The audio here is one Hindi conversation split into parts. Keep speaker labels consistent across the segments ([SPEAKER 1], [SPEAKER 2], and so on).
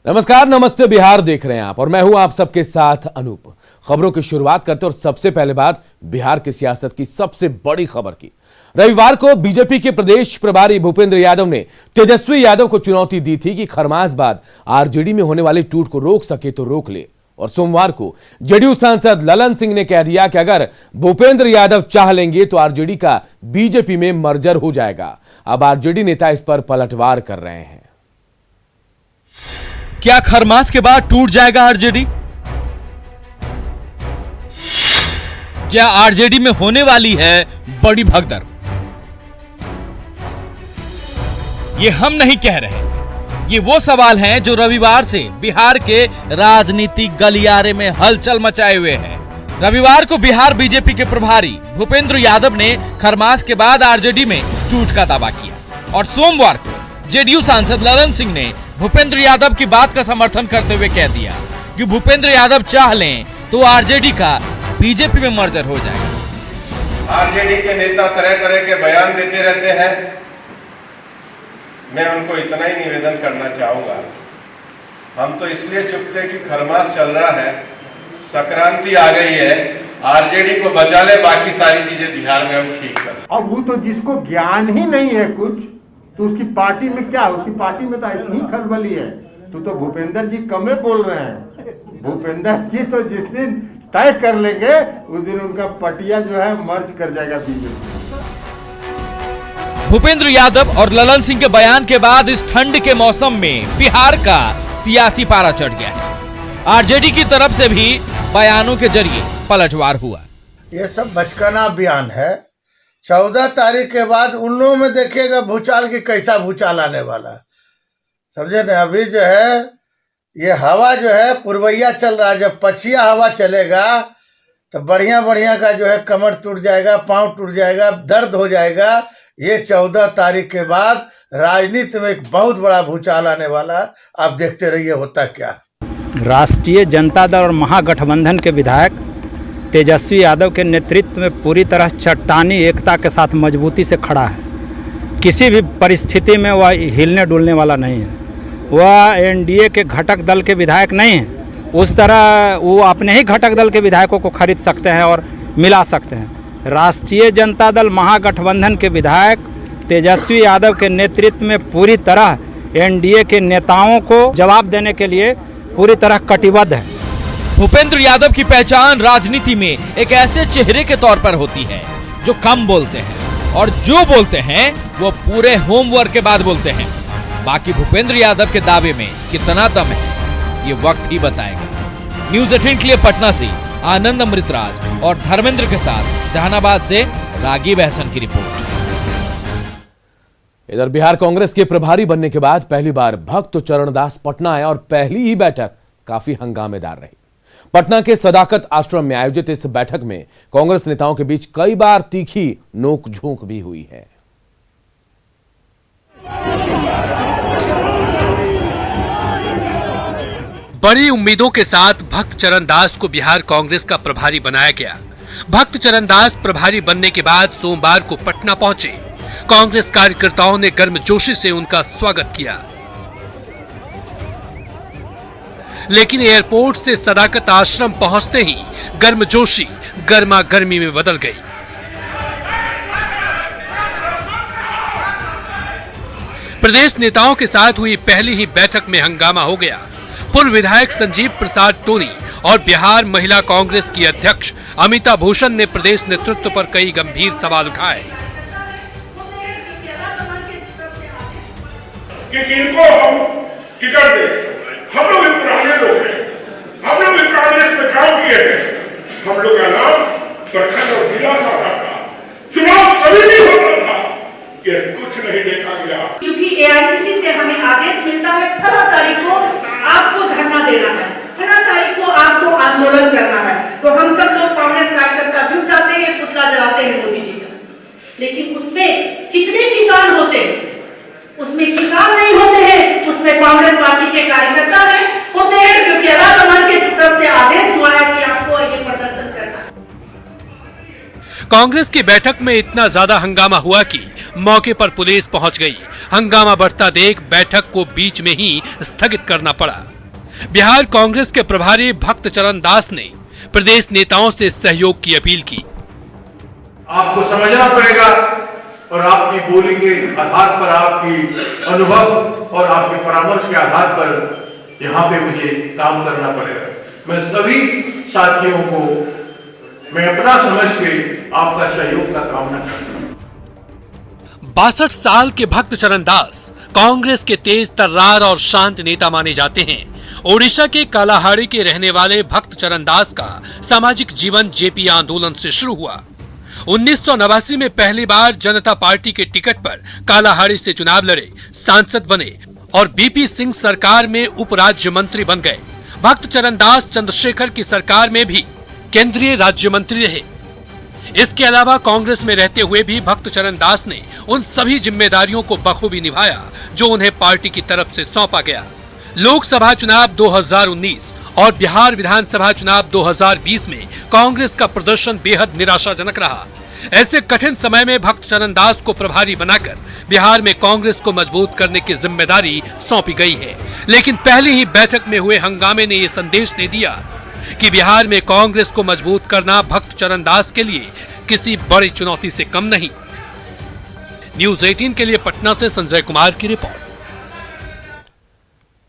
[SPEAKER 1] नमस्कार, नमस्ते बिहार देख रहे हैं आप और मैं हूं आप सबके साथ अनूप। खबरों की शुरुआत करते और सबसे पहले बात बिहार की सियासत की सबसे बड़ी खबर की। रविवार को बीजेपी के प्रदेश प्रभारी भूपेंद्र यादव ने तेजस्वी यादव को चुनौती दी थी कि खरमास बाद आरजेडी में होने वाली टूट को रोक सके तो रोक ले। और सोमवार को जेडीयू सांसद ललन सिंह ने कह दिया कि अगर भूपेंद्र यादव चाह लेंगे तो आरजेडी का बीजेपी में मर्जर हो जाएगा। अब आरजेडी नेता इस पर पलटवार कर रहे हैं।
[SPEAKER 2] क्या खरमास के बाद टूट जाएगा आरजेडी? क्या आरजेडी में होने वाली है बड़ी भगदड़? ये हम नहीं कह रहे, ये वो सवाल हैं जो रविवार से बिहार के राजनीतिक गलियारे में हलचल मचाए हुए हैं। रविवार को बिहार बीजेपी के प्रभारी भूपेंद्र यादव ने खरमास के बाद आरजेडी में टूट का दावा किया और सोमवार को जेडीयू सांसद ललन सिंह ने भूपेंद्र यादव की बात का समर्थन करते हुए कह दिया कि भूपेंद्र यादव चाह लें तो आरजेडी का बीजेपी में मर्जर हो जाएगा।
[SPEAKER 3] आरजेडी के नेता तरह तरह के बयान देते रहते हैं। मैं उनको इतना ही निवेदन करना चाहूंगा, हम तो इसलिए चुप थे कि खरमास चल रहा है, संक्रांति आ गई है, आरजेडी को बचा ले, बाकी सारी चीजें बिहार में हम ठीक कर।
[SPEAKER 4] अब वो तो जिसको ज्ञान ही नहीं है कुछ, तो उसकी पार्टी में क्या, उसकी पार्टी में तो ऐसी ही खलबली है। तो भूपेंद्र जी कमे बोल रहे हैं। भूपेंद्र जी तो जिस दिन तय कर लेंगे उस दिन उनका पटिया जो है मर्ज कर जाएगा बीजेपी।
[SPEAKER 2] भूपेंद्र यादव और ललन सिंह के बयान के बाद इस ठंड के मौसम में बिहार का सियासी पारा चढ़ गया है। आरजेडी की तरफ से भी बयानों के जरिए पलटवार हुआ।
[SPEAKER 5] ये सब बचकाना बयान है। 14 तारीख के बाद उन लोगों में देखिएगा भूचाल की कैसा भूचाल आने वाला, समझे ना। अभी जो है ये हवा जो है पुरवैया चल रहा है, जब पछिया हवा चलेगा तो बढ़िया बढ़िया का जो है कमर टूट जाएगा, पांव टूट जाएगा, दर्द हो जाएगा। ये 14 तारीख के बाद राजनीति में एक बहुत बड़ा भूचाल आने वाला, आप देखते रहिए होता क्या।
[SPEAKER 6] राष्ट्रीय जनता दल और महागठबंधन के विधायक तेजस्वी यादव के नेतृत्व में पूरी तरह चट्टानी एकता के साथ मजबूती से खड़ा है। किसी भी परिस्थिति में वह हिलने डुलने वाला नहीं है। वह एनडीए के घटक दल के विधायक नहीं है। उस तरह वो अपने ही घटक दल के विधायकों को खरीद सकते हैं और मिला सकते हैं। राष्ट्रीय जनता दल महागठबंधन के विधायक तेजस्वी यादव के नेतृत्व में पूरी तरह एनडीए के नेताओं को जवाब देने के लिए पूरी तरह कटिबद्ध है।
[SPEAKER 2] भूपेंद्र यादव की पहचान राजनीति में एक ऐसे चेहरे के तौर पर होती है जो कम बोलते हैं और जो बोलते हैं वो पूरे होमवर्क के बाद बोलते हैं। बाकी भूपेंद्र यादव के दावे में कितना दम है ये वक्त ही बताएगा। न्यूज़ 18 के लिए पटना से आनंद अमृतराज और धर्मेंद्र के साथ जहानाबाद से रागी बहसन की रिपोर्ट।
[SPEAKER 1] इधर बिहार कांग्रेस के प्रभारी बनने के बाद पहली बार भक्त चरणदास पटना आए और पहली ही बैठक काफी हंगामेदार रही। पटना के सदाकत आश्रम में आयोजित इस बैठक में कांग्रेस नेताओं के बीच कई बार तीखी नोकझोंक भी हुई है।
[SPEAKER 7] बड़ी उम्मीदों के साथ भक्त चरणदास को बिहार कांग्रेस का प्रभारी बनाया गया। भक्त चरणदास प्रभारी बनने के बाद सोमवार को पटना पहुंचे। कांग्रेस कार्यकर्ताओं ने गर्मजोशी से उनका स्वागत किया, लेकिन एयरपोर्ट से सदाकत आश्रम पहुंचते ही गर्मजोशी गर्मा गर्मी में बदल गई। प्रदेश नेताओं के साथ हुई पहली ही बैठक में हंगामा हो गया। पूर्व विधायक संजीव प्रसाद टोनी और बिहार महिला कांग्रेस की अध्यक्ष अमिता भूषण ने प्रदेश नेतृत्व पर कई गंभीर सवाल उठाए।
[SPEAKER 8] इनको हम टिकट दें, हम लोग भी पुराने लोग हैं, हम लोग भी कांग्रेस में काम किए हैं। हम लोग का नाम प्रखंड और जिला शाखा का चुनाव समिति होता था, ये कुछ नहीं देखा गया।
[SPEAKER 9] क्योंकि एआईसीसी से हमें आदेश मिलता है फला तारीख को आपको धरना देना है, फला तारीख को आपको आंदोलन करना है, तो हम सब लोग कांग्रेस कार्यकर्ता जुट जाते हैं, पुतला जलाते हैं मोदी जी का। लेकिन उसमें कितने किसान होते हैं? उसमें किसान नहीं होते हैं, उसमें कांग्रेस पार्टी के कार्यकर्ता होते हैं, क्योंकि अलाकमान की तरफ से आदेश हुआ है कि आपको ये प्रदर्शन करना है।
[SPEAKER 7] कांग्रेस की बैठक में इतना ज्यादा हंगामा हुआ कि मौके पर पुलिस पहुंच गई। हंगामा बढ़ता देख बैठक को बीच में ही स्थगित करना पड़ा। बिहार कांग्रेस के प्रभारी भक्त चरण दास ने प्रदेश नेताओं से सहयोग की अपील की।
[SPEAKER 10] आपको समझना पड़ेगा और आपकी बोली के आधार पर, आपकी अनुभव और आपके परामर्श के आधार पर यहाँ पे मुझे काम करना पड़ेगा। मैं सभी साथियों को मैं अपना समझ के आपका सहयोग का कामना करता हूँ।
[SPEAKER 7] 62 साल के भक्त चरण दास कांग्रेस के तेज तर्रार और शांत नेता माने जाते हैं। ओडिशा के कालाहाड़ी के रहने वाले भक्त चरण दास का सामाजिक जीवन जेपी आंदोलन से शुरू हुआ। 1989 में पहली बार जनता पार्टी के टिकट पर कालाहाड़ी से चुनाव लड़े, सांसद बने और बीपी सिंह सरकार में उप राज्य मंत्री बन गए। भक्त चरण दास चंद्रशेखर की सरकार में भी केंद्रीय राज्य मंत्री रहे। इसके अलावा कांग्रेस में रहते हुए भी भक्त चरण दास ने उन सभी जिम्मेदारियों को बखूबी निभाया जो उन्हें पार्टी की तरफ से सौंपा गया। लोकसभा चुनाव 2019 और बिहार विधानसभा चुनाव 2020 में कांग्रेस का प्रदर्शन बेहद निराशाजनक रहा। ऐसे कठिन समय में भक्त चरण दास को प्रभारी बनाकर बिहार में कांग्रेस को मजबूत करने की जिम्मेदारी सौंपी गई है। लेकिन पहली ही बैठक में हुए हंगामे ने ये संदेश दे दिया कि बिहार में कांग्रेस को मजबूत करना भक्त चरण दास के लिए किसी बड़ी चुनौती से कम नहीं। न्यूज़ 18 के लिए पटना से संजय कुमार की रिपोर्ट।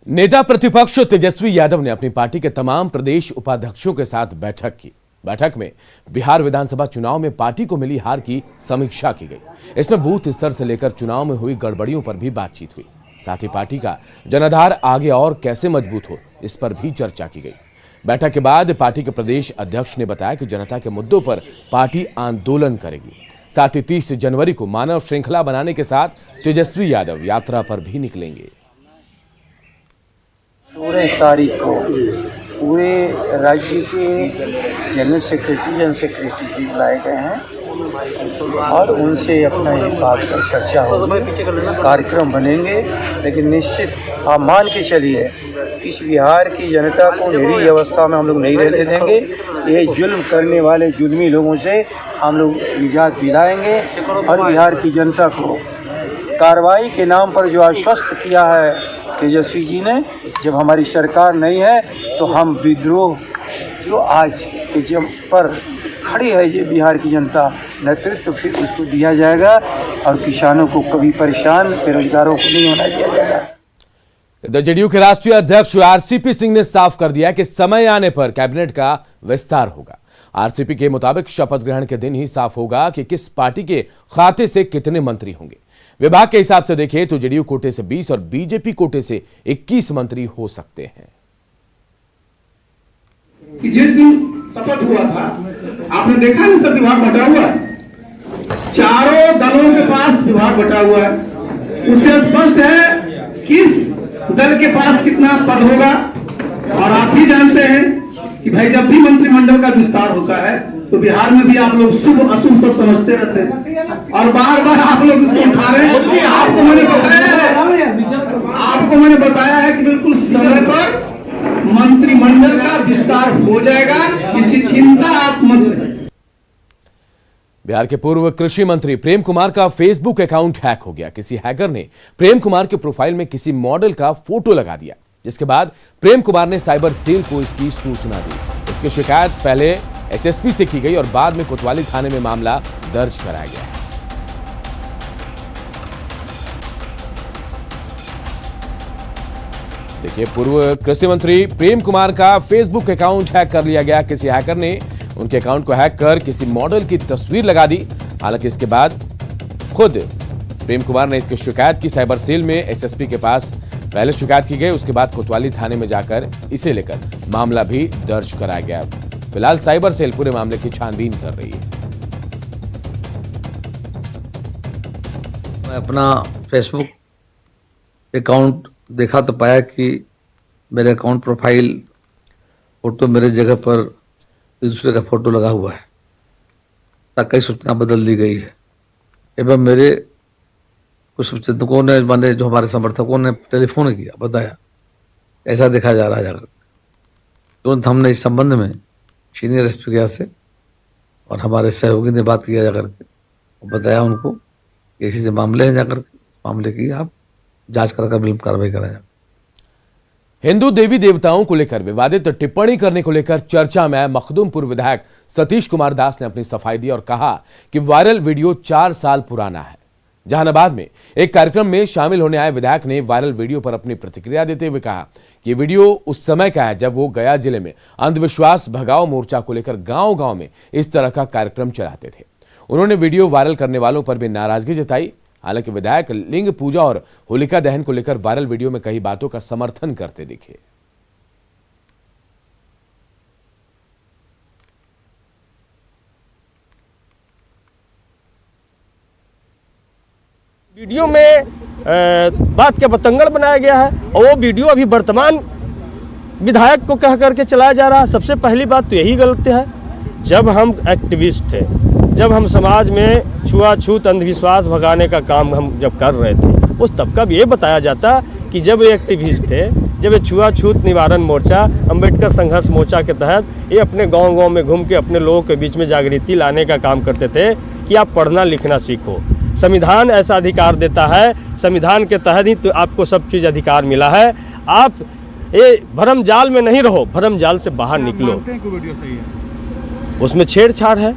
[SPEAKER 1] नेता प्रतिपक्ष तेजस्वी यादव ने अपनी पार्टी के तमाम प्रदेश उपाध्यक्षों के साथ बैठक की। बैठक में बिहार विधानसभा चुनाव में पार्टी को मिली हार की समीक्षा की गई। इसमें बूथ स्तर से लेकर चुनाव में हुई गड़बड़ियों पर भी बातचीत हुई। साथ ही पार्टी का जनाधार आगे और कैसे मजबूत हो, इस पर भी चर्चा की गई। बैठक के बाद पार्टी के प्रदेश अध्यक्ष ने बताया कि जनता के मुद्दों पर पार्टी आंदोलन करेगी। साथ ही 30 जनवरी को मानव श्रृंखला बनाने के साथ तेजस्वी यादव यात्रा पर भी निकलेंगे।
[SPEAKER 11] 16 तारीख को पूरे राज्य के जनरल सेक्रेटरी भी बुलाए गए हैं और उनसे अपना एक बात पर चर्चा होगी, कार्यक्रम बनेंगे। लेकिन निश्चित आप मान के चलिए इस बिहार की जनता को निरीह अवस्था में हम लोग नहीं रहने देंगे। ये जुल्म करने वाले जुल्मी लोगों से हम लोग निजात दिलाएंगे और बिहार की जनता को कार्रवाई के नाम पर जो आश्वस्त किया है तेजस्वी जी ने, जब हमारी सरकार नहीं है तो हम विद्रोह जो आज जब पर खड़ी है ये बिहार की जनता, नेतृत्व फिर उसको दिया जाएगा और किसानों को कभी परेशान, बेरोजगारों को नहीं होना दिया जाएगा।
[SPEAKER 1] जेडीयू के राष्ट्रीय अध्यक्ष आरसीपी सिंह ने साफ कर दिया कि समय आने पर कैबिनेट का विस्तार होगा। आरसीपी के मुताबिक शपथ ग्रहण के दिन ही साफ होगा कि किस पार्टी के खाते से कितने मंत्री होंगे। विभाग के हिसाब से देखें तो जेडीयू कोटे से 20 और बीजेपी कोटे से 21 मंत्री हो सकते हैं।
[SPEAKER 12] कि जिस दिन शपथ हुआ था आपने देखा ना, सब विभाग बटा हुआ है, चारों दलों के पास विभाग बटा हुआ है। उससे स्पष्ट है किस दल के पास कितना पद होगा। और आप भी जानते हैं कि भाई जब भी मंत्रिमंडल का विस्तार होता है तो बिहार में भी आप लोग शुभ अशुभ सब समझते रहते हैं और बार बार आप लोग इसको उठा रहे हैं। आपको मैंने बताया है कि बिल्कुल समय पर मंत्रिमंडल का विस्तार हो जाएगा, इसकी चिंता आप मत करें।
[SPEAKER 1] बिहार के पूर्व कृषि मंत्री प्रेम कुमार का फेसबुक अकाउंट हैक हो गया। किसी हैकर ने प्रेम कुमार के प्रोफाइल में किसी मॉडल का फोटो लगा दिया, जिसके बाद प्रेम कुमार ने साइबर सेल को इसकी सूचना दी। इसकी शिकायत पहले एसएसपी से की गई और बाद में कोतवाली थाने में मामला दर्ज कराया गया। देखिए, पूर्व कृषि मंत्री प्रेम कुमार का फेसबुक अकाउंट हैक कर लिया गया। किसी हैकर ने उनके अकाउंट को हैक कर किसी मॉडल की तस्वीर लगा दी। हालांकि इसके बाद खुद प्रेम कुमार ने इसकी शिकायत की साइबर सेल में। एसएसपी के पास पहले शिकायत की गई, उसके बाद कोतवाली थाने में जाकर इसे लेकर मामला भी दर्ज कराया गया। फिलहाल साइबर सेल पूरे मामले की छानबीन कर रही है।
[SPEAKER 13] मैं अपना फेसबुक अकाउंट देखा तो पाया कि मेरे अकाउंट प्रोफाइल फोटो मेरे जगह पर दूसरे का फोटो लगा हुआ है। कई सूचना बदल दी गई है एवं मेरे कुछ चिंतकों ने, माने जो हमारे समर्थकों ने टेलीफोन किया, बताया ऐसा देखा जा रहा है। जाकर तुरंत हमने इस संबंध में सीनियर एसपी के यहाँ से और हमारे सहयोगी ने बात किया जाकर के, बताया उनको कि ऐसे मामले हैं, जाकर के मामले की आप जांच कर विलंब कार्रवाई कराया।
[SPEAKER 1] हिंदू देवी देवताओं को लेकर विवादित टिप्पणी करने को लेकर चर्चा में आए मखदूमपुर विधायक सतीश कुमार दास ने अपनी सफाई दी और कहा कि वायरल वीडियो 4 साल पुराना है। जहानाबाद में एक कार्यक्रम में शामिल होने आए विधायक ने वायरल वीडियो पर अपनी प्रतिक्रिया देते हुए कहा कि ये वीडियो उस समय का है जब वो गया जिले में अंधविश्वास भगाओ मोर्चा को लेकर गांव-गांव में इस तरह का कार्यक्रम चलाते थे। उन्होंने वीडियो वायरल करने वालों पर भी नाराजगी जताई। हालांकि विधायक लिंग पूजा और होलिका दहन को लेकर वायरल वीडियो में कई बातों का समर्थन करते दिखे।
[SPEAKER 14] वीडियो में बात का बतंगड़ बनाया गया है और वो वीडियो अभी वर्तमान विधायक को कह करके चलाया जा रहा है। सबसे पहली बात तो यही गलत है। जब हम एक्टिविस्ट थे, जब हम समाज में छुआछूत अंधविश्वास भगाने का काम हम जब कर रहे थे, उस तब का भी ये बताया जाता कि जब ये एक्टिविस्ट थे, जब ये छुआछूत निवारण मोर्चा, अंबेडकर संघर्ष मोर्चा के तहत ये अपने गांव-गांव में घूम के अपने लोगों के बीच में जागृति लाने का काम करते थे कि आप पढ़ना लिखना सीखो। संविधान ऐसा अधिकार देता है, संविधान के तहत ही तो आपको सब चीज़ अधिकार मिला है। आप ये भरम जाल में नहीं रहो, भरम जाल से बाहर निकलो।
[SPEAKER 12] वीडियो सही है,
[SPEAKER 14] उसमें छेड़छाड़ है,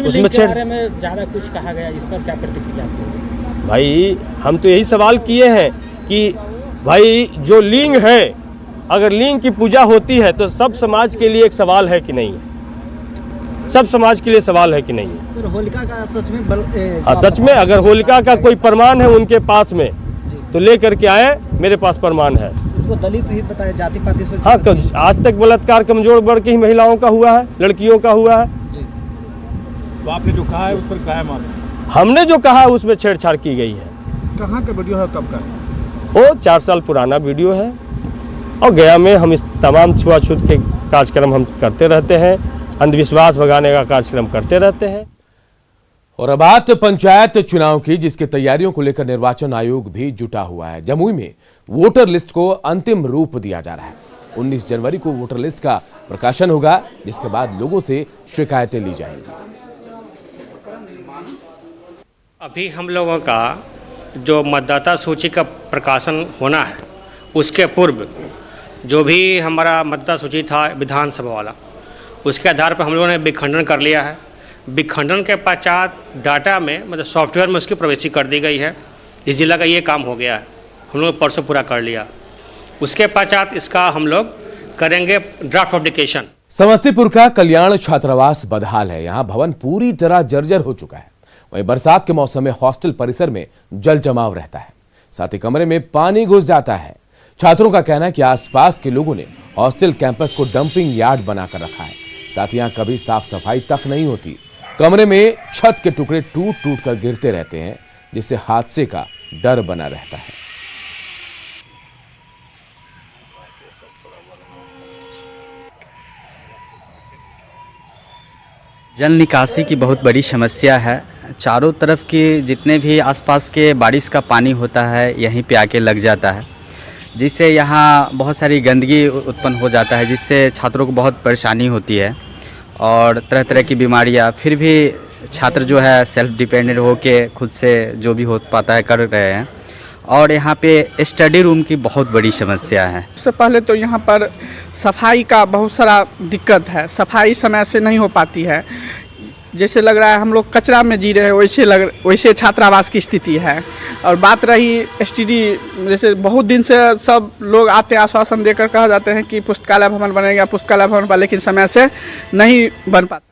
[SPEAKER 14] उसमें
[SPEAKER 15] बारे में ज़्यादा कुछ कहा गया, इस पर क्या प्रतिक्रिया आपको?
[SPEAKER 14] भाई हम तो यही सवाल किए हैं कि भाई जो लिंग है, अगर लिंग की पूजा होती है तो सब समाज के लिए एक सवाल है कि नहीं है? सब समाज के लिए सवाल है कि नहीं है?
[SPEAKER 15] सर, होलिका का सच में
[SPEAKER 14] सच में अगर होलिका का कोई प्रमाण है उनके पास में तो ले करके आए, मेरे पास प्रमाण है।
[SPEAKER 15] उनको दलित ही बताया, जाति पाति से।
[SPEAKER 14] हाँ, आज तक बलात्कार कमजोर वर्ग की ही महिलाओं का हुआ है, लड़कियों का हुआ है।
[SPEAKER 12] तो आपने जो कहा है उस पर क्या है मानना?
[SPEAKER 14] हमने जो कहा है उसमें छेड़छाड़ की गई है।
[SPEAKER 12] कहाँ का वीडियो है, कब का है?
[SPEAKER 14] वो 4 साल पुराना वीडियो है और गया में हम इस तमाम छुआछूत के कार्यक्रम हम करते रहते हैं, अंधविश्वास भगाने का कार्यक्रम करते रहते हैं।
[SPEAKER 1] और अब बात पंचायत चुनाव की, जिसकी तैयारियों को लेकर निर्वाचन आयोग भी जुटा हुआ है। जमुई में वोटर लिस्ट को अंतिम रूप दिया जा रहा है। 19 जनवरी को वोटर लिस्ट का प्रकाशन होगा, जिसके बाद लोगों से शिकायतें ली जाएंगी।
[SPEAKER 16] अभी हम लोगों का जो मतदाता सूची का प्रकाशन होना है, उसके पूर्व जो भी हमारा मतदाता सूची था विधानसभा वाला, उसके आधार पर हम लोगों ने विखंडन कर लिया है। विखंडन के पश्चात डाटा में मतलब सॉफ्टवेयर में उसकी प्रविष्टि कर दी गई है। इस जिला का ये काम हो गया है, हम लोग परसों पूरा कर लिया। उसके पश्चात इसका हम लोग करेंगे ड्राफ्ट पब्लिकेशन।
[SPEAKER 1] समस्तीपुर का कल्याण छात्रावास बदहाल है। यहाँ भवन पूरी तरह जर्जर हो चुका है। वहीं बरसात के मौसम में हॉस्टल परिसर में जल जमाव रहता है, साथ ही कमरे में पानी घुस जाता है। छात्रों का कहना है कि आसपास के लोगों ने हॉस्टल कैंपस को डंपिंग यार्ड बनाकर रखा है, साथ ही यहाँ कभी साफ सफाई तक नहीं होती। कमरे में छत के टुकड़े टूट टूट कर गिरते रहते हैं, जिससे हादसे का डर बना रहता है।
[SPEAKER 17] जल निकासी की बहुत बड़ी समस्या है। चारों तरफ के जितने भी आसपास के बारिश का पानी होता है यहीं पे आके लग जाता है, जिससे यहाँ बहुत सारी गंदगी उत्पन्न हो जाता है, जिससे छात्रों को बहुत परेशानी होती है और तरह तरह की बीमारियाँ। फिर भी छात्र जो है सेल्फ डिपेंडेंट होके खुद से जो भी हो पाता है कर रहे हैं। और यहाँ पे स्टडी रूम की बहुत बड़ी समस्या है।
[SPEAKER 18] सबसे पहले तो यहाँ पर सफाई का बहुत सारा दिक्कत है, सफाई समय से नहीं हो पाती है। जैसे लग रहा है हम लोग कचरा में जी रहे हैं, वैसे छात्रावास की स्थिति है। और बात रही एसटीडी, जैसे बहुत दिन से सब लोग आते आश्वासन देकर कहा जाते हैं कि पुस्तकालय भवन बनेगा, पुस्तकालय भवन पर, लेकिन समय से नहीं बन पाता।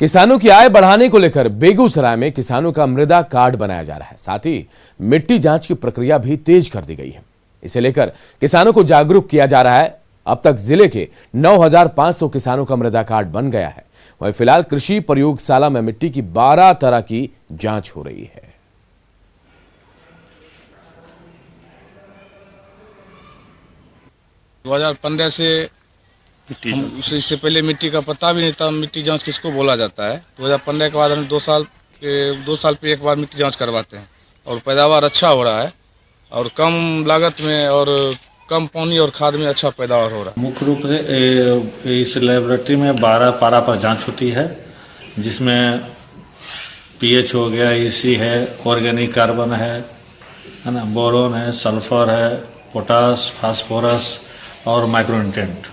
[SPEAKER 1] किसानों की आय बढ़ाने को लेकर बेगूसराय में किसानों का मृदा कार्ड बनाया जा रहा है, साथ ही मिट्टी जांच की प्रक्रिया भी तेज कर दी गई है। इसे लेकर किसानों को जागरूक किया जा रहा है। अब तक जिले के 9,500 किसानों का मृदा कार्ड बन गया है। वहीं फिलहाल कृषि प्रयोगशाला में मिट्टी की 12 तरह की जांच हो रही है।
[SPEAKER 19] 2015 से इससे पहले मिट्टी का पता भी नहीं था, मिट्टी जांच किसको बोला जाता है। 2015 के बाद हम 2 साल पे एक बार मिट्टी जांच करवाते हैं और पैदावार अच्छा हो रहा है और कम लागत में और कम पानी और खाद में अच्छा पैदावार हो रहा है।
[SPEAKER 20] मुख्य रूप से इस लेबोरेटरी में 12 पारा पर जांच होती है, जिसमें पीएच हो गया, ईसी है, ऑर्गेनिक कार्बन है ना, बोरोन है, सल्फर है, पोटास, फास्फोरस और माइक्रोन्यूट्रिएंट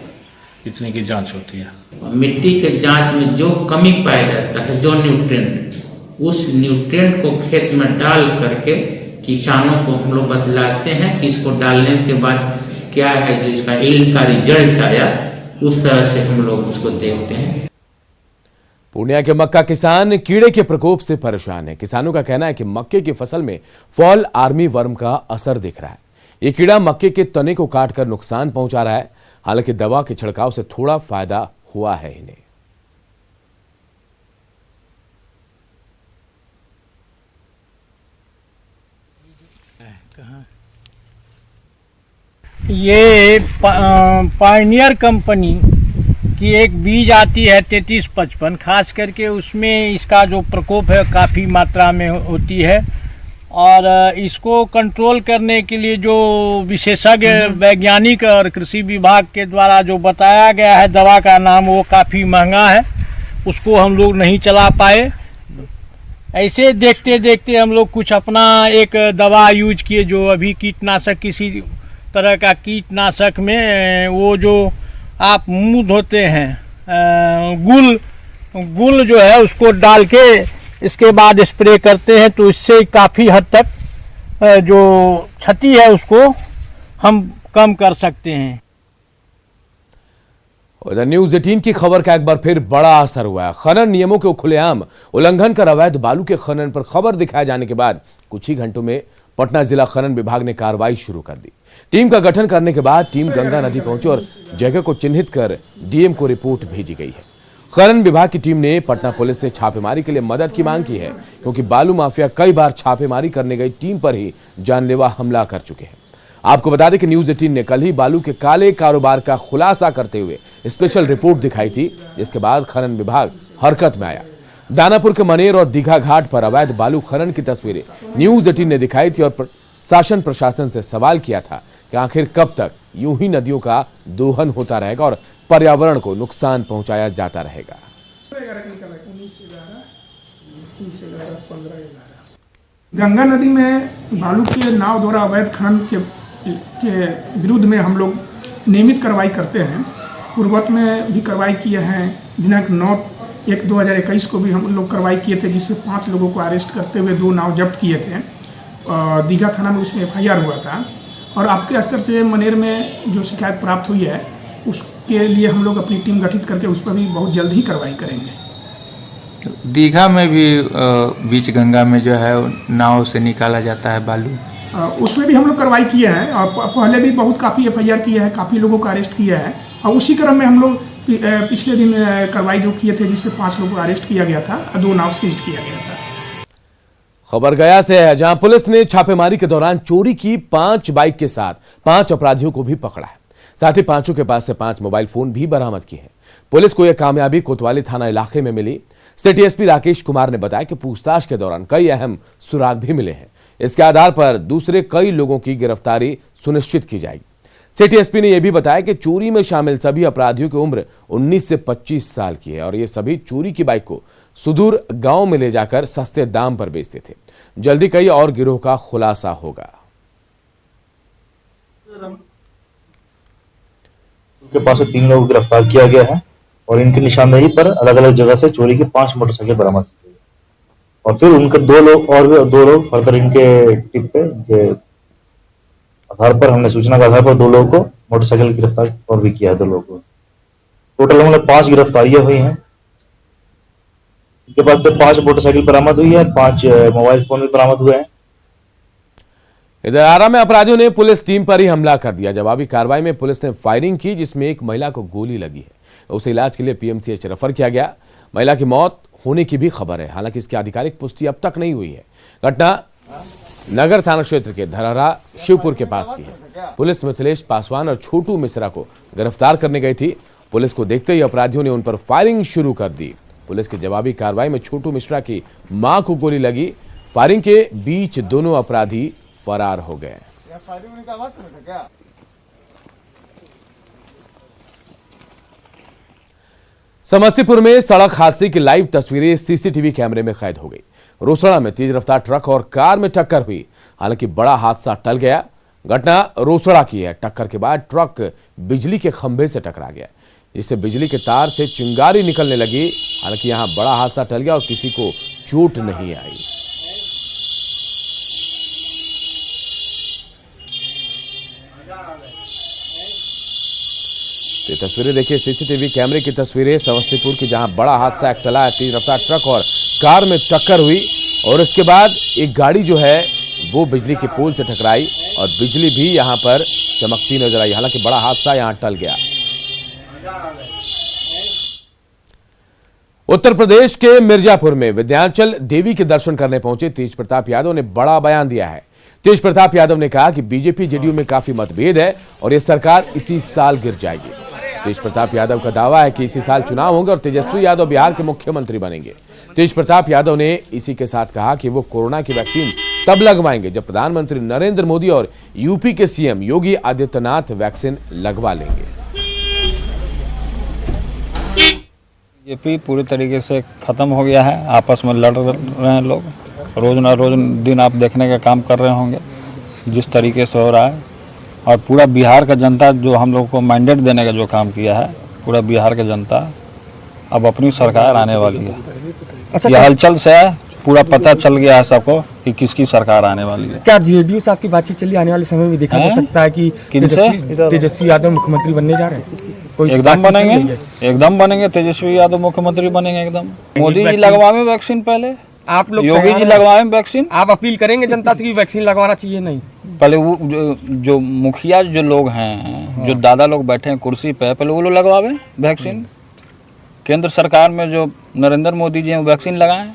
[SPEAKER 20] इतने की जांच होती है।
[SPEAKER 11] मिट्टी के जांच में जो कमी पाया जाता है, जो न्यूट्रिएंट, उस न्यूट्रिएंट को खेत में डाल करके किसानों को हम लोग बतलाते हैं कि इसको डालने के बाद क्या है, जो इसका यील्ड का रिजल्ट आया, उस तरह से हम लोग उसको देखते हैं।
[SPEAKER 1] पूर्णिया के मक्का किसान कीड़े के प्रकोप से परेशान है। किसानों का कहना है कि मक्के की फसल में फॉल आर्मी वर्म का असर दिख रहा है। ये कीड़ा मक्के के तने को काटकर नुकसान पहुंचा रहा है। हालांकि दवा के छिड़काव से थोड़ा फायदा हुआ है इन्हें।
[SPEAKER 21] ये पायनियर कंपनी की एक बीज आती है 3355, खास करके उसमें इसका जो प्रकोप है काफ़ी मात्रा में होती है। और इसको कंट्रोल करने के लिए जो विशेषज्ञ वैज्ञानिक और कृषि विभाग के द्वारा जो बताया गया है दवा का नाम, वो काफ़ी महंगा है, उसको हम लोग नहीं चला पाए। ऐसे देखते देखते हम लोग कुछ अपना एक दवा यूज किए, जो अभी कीटनाशक, किसी तरह का कीटनाशक में वो जो आप मुंह धोते हैं, गुल जो है उसको डाल के इसके बाद स्प्रे करते हैं, तो इससे काफ़ी हद तक जो क्षति है उसको हम कम कर सकते हैं।
[SPEAKER 1] उधर न्यूज 18 की खबर का एक बार फिर बड़ा असर हुआ है। खनन नियमों के खुलेआम उल्लंघन कर अवैध बालू के खनन पर खबर दिखाए जाने के बाद कुछ ही घंटों में पटना जिला खनन विभाग ने कार्रवाई शुरू कर दी। टीम का गठन करने के बाद टीम गंगा नदी पहुंची और जगह को चिन्हित कर डीएम को रिपोर्ट भेजी गई है। खनन विभाग की टीम ने पटना पुलिस से छापेमारी के लिए मदद की मांग की है, क्योंकि बालू माफिया कई बार छापेमारी करने गई टीम पर ही जानलेवा हमला कर चुके हैं। आपको बता दें कि न्यूज 18 ने कल ही बालू के काले कारोबार का खुलासा करते हुए स्पेशल रिपोर्ट दिखाई थी, जिसके बाद खनन विभाग हरकत में आया। दानापुर के मनेर और दीघा घाट पर अवैध बालू खनन की तस्वीरें न्यूज 18 ने दिखाई थी और शासन प्रशासन से सवाल किया था कि आखिर कब तक यूं ही नदियों का दोहन होता रहेगा और पर्यावरण को नुकसान पहुंचाया जाता रहेगा।
[SPEAKER 22] गंगा नदी में बालू के नाव द्वारा अवैध खनन के विरुद्ध में हम लोग नियमित कार्रवाई करते हैं। पूर्ववत में भी कार्रवाई किए हैं। दिनांक 9/1/2021 को भी हम लोग कार्रवाई किए थे, जिसमें 5 लोगों को अरेस्ट करते हुए 2 नाव जब्त किए थे। दीघा थाना में उसमें FIR हुआ था। और आपके स्तर से मनेर में जो शिकायत प्राप्त हुई है, उसके लिए हम लोग अपनी टीम गठित करके उस पर भी बहुत जल्द ही कार्रवाई करेंगे।
[SPEAKER 23] दीघा में भी बीच गंगा में जो है नाव से निकाला जाता है बालू,
[SPEAKER 22] उसमें भी हम लोग कार्रवाई किए हैं और पहले भी बहुत काफ़ी FIR किया है, काफ़ी लोगों को अरेस्ट किया है। और उसी क्रम में हम लोग पिछले दिन कार्रवाई जो किए थे, जिसमें 5 लोगों को अरेस्ट किया गया था और 2 नाव सीज किया गया था।
[SPEAKER 1] खबर गया से है, जहां पुलिस ने छापेमारी के दौरान चोरी की 5 बाइक के साथ 5 अपराधियों को भी पकड़ा है। साथ ही 5 के पास से 5 मोबाइल फोन भी बरामद किए हैं। पुलिस को यह कामयाबी कोतवाली थाना इलाके में मिली। सिटी एसपी राकेश कुमार ने बताया कि पूछताछ के दौरान कई अहम सुराग भी मिले हैं। इसके आधार पर दूसरे कई लोगों की गिरफ्तारी सुनिश्चित की जाएगी। सिटी एसपी ने यह भी बताया कि चोरी में शामिल सभी अपराधियों की उम्र 19 से 25 साल की है और ये सभी चोरी की बाइक को सुदूर गांव में ले जाकर सस्ते दाम पर बेचते थे। जल्दी कई और गिरोह का खुलासा होगा।
[SPEAKER 24] उनके पास से 3 लोगों को गिरफ्तार किया गया है और इनकी निशानदेही पर अलग अलग जगह से चोरी की 5 मोटरसाइकिल बरामद की गई और फिर उनके 2 लोग फर्दर इनके टिप पे इनके आधार पर हमने सूचना के आधार पर 2 लोगों को मोटरसाइकिल गिरफ्तार और भी किया है। 2 लोगों को टोटल हम लोग 5 गिरफ्तारियां हुई हैं। इनके पास से 5 मोटरसाइकिल बरामद हुई है, 5 मोबाइल फोन भी बरामद हुए हैं।
[SPEAKER 1] इधर आरा में अपराधियों ने पुलिस टीम पर ही हमला कर दिया। जवाबी कार्रवाई में पुलिस ने फायरिंग की, जिसमें एक महिला को गोली लगी है। उसे इलाज के लिए PMCH रेफर किया गया। महिला की मौत होने की भी खबर है, हालांकि इसकी आधिकारिक पुष्टि अब तक नहीं हुई है। घटना नगर थाना क्षेत्र के धरहरा शिवपुर के पास की है। पुलिस मिथिलेश पासवान और छोटू मिश्रा को गिरफ्तार करने गई थी। पुलिस को देखते ही अपराधियों ने उन पर फायरिंग शुरू कर दी। पुलिस की जवाबी कार्रवाई में छोटू मिश्रा की मां को गोली लगी। फायरिंग के बीच दोनों अपराधी फरार हो गए। समस्तीपुर में सड़क हादसे की लाइव तस्वीरें CCTV कैमरे में कैद हो गई। रोसड़ा में तेज रफ्तार ट्रक और कार में टक्कर हुई। हालांकि बड़ा हादसा टल गया। घटना रोसड़ा की है। टक्कर के बाद ट्रक बिजली के खंभे से टकरा गया, जिससे बिजली के तार से चिंगारी निकलने लगी। हालांकि यहां बड़ा हादसा टल गया और किसी को चोट नहीं आई। ये तस्वीरें देखिए, सीसीटीवी कैमरे की तस्वीरें समस्तीपुर की, जहां बड़ा हादसा एक टला है। तेज रफ्तार ट्रक और कार में टक्कर हुई और इसके बाद एक गाड़ी जो है वो बिजली के पोल से टकराई और बिजली भी यहां पर चमकती नजर आई। हालांकि बड़ा हादसा यहां टल गया। उत्तर प्रदेश के मिर्जापुर में विंध्याचल देवी के दर्शन करने पहुंचे तेज प्रताप यादव ने बड़ा बयान दिया है। तेज प्रताप यादव ने कहा कि बीजेपी जेडीयू में काफी मतभेद है और यह सरकार इसी साल गिर जाएगी। तेज प्रताप यादव का दावा है कि इसी साल चुनाव होंगे और तेजस्वी यादव बिहार के मुख्यमंत्री बनेंगे। तेज प्रताप यादव ने इसी के साथ कहा कि वो कोरोना की वैक्सीन तब लगवाएंगे जब प्रधानमंत्री नरेंद्र मोदी और यूपी के सीएम योगी आदित्यनाथ वैक्सीन लगवा लेंगे।
[SPEAKER 3] बीजेपी पूरी तरीके से खत्म हो गया है। आपस में लड़ रहे हैं लोग, रोज ना रोज दिन आप देखने का काम कर रहे होंगे जिस तरीके से हो रहा है। और पूरा बिहार का जनता जो हम लोग को मैंडेट देने का जो काम किया है, पूरा बिहार का जनता अब अपनी सरकार आने वाली है। अच्छा, ये हलचल से पूरा पता चल गया है सबको कि किसकी सरकार आने वाली है।
[SPEAKER 4] क्या जेडीयू से आपकी बातचीत चली? आने वाले समय में देखा जा सकता है कि तेजस्वी यादव मुख्यमंत्री बनने जा रहे हैं?
[SPEAKER 3] एकदम बनेंगे, एकदम बनेंगे। तेजस्वी यादव मुख्यमंत्री बनेंगे एकदम। मोदी जी लगवाएं वैक्सीन, पहले
[SPEAKER 4] आप लोग
[SPEAKER 3] योगी जी लगवाएं वैक्सीन।
[SPEAKER 4] आप अपील करेंगे जनता से कि वैक्सीन लगवाना चाहिए? नहीं,
[SPEAKER 3] पहले वो जो मुखिया जो लोग हैं, जो दादा लोग बैठे हैं कुर्सी पे, पहले वो लोग लगवावे वैक्सीन। केंद्र सरकार में जो नरेंद्र मोदी जी हैं वैक्सीन लगाएं।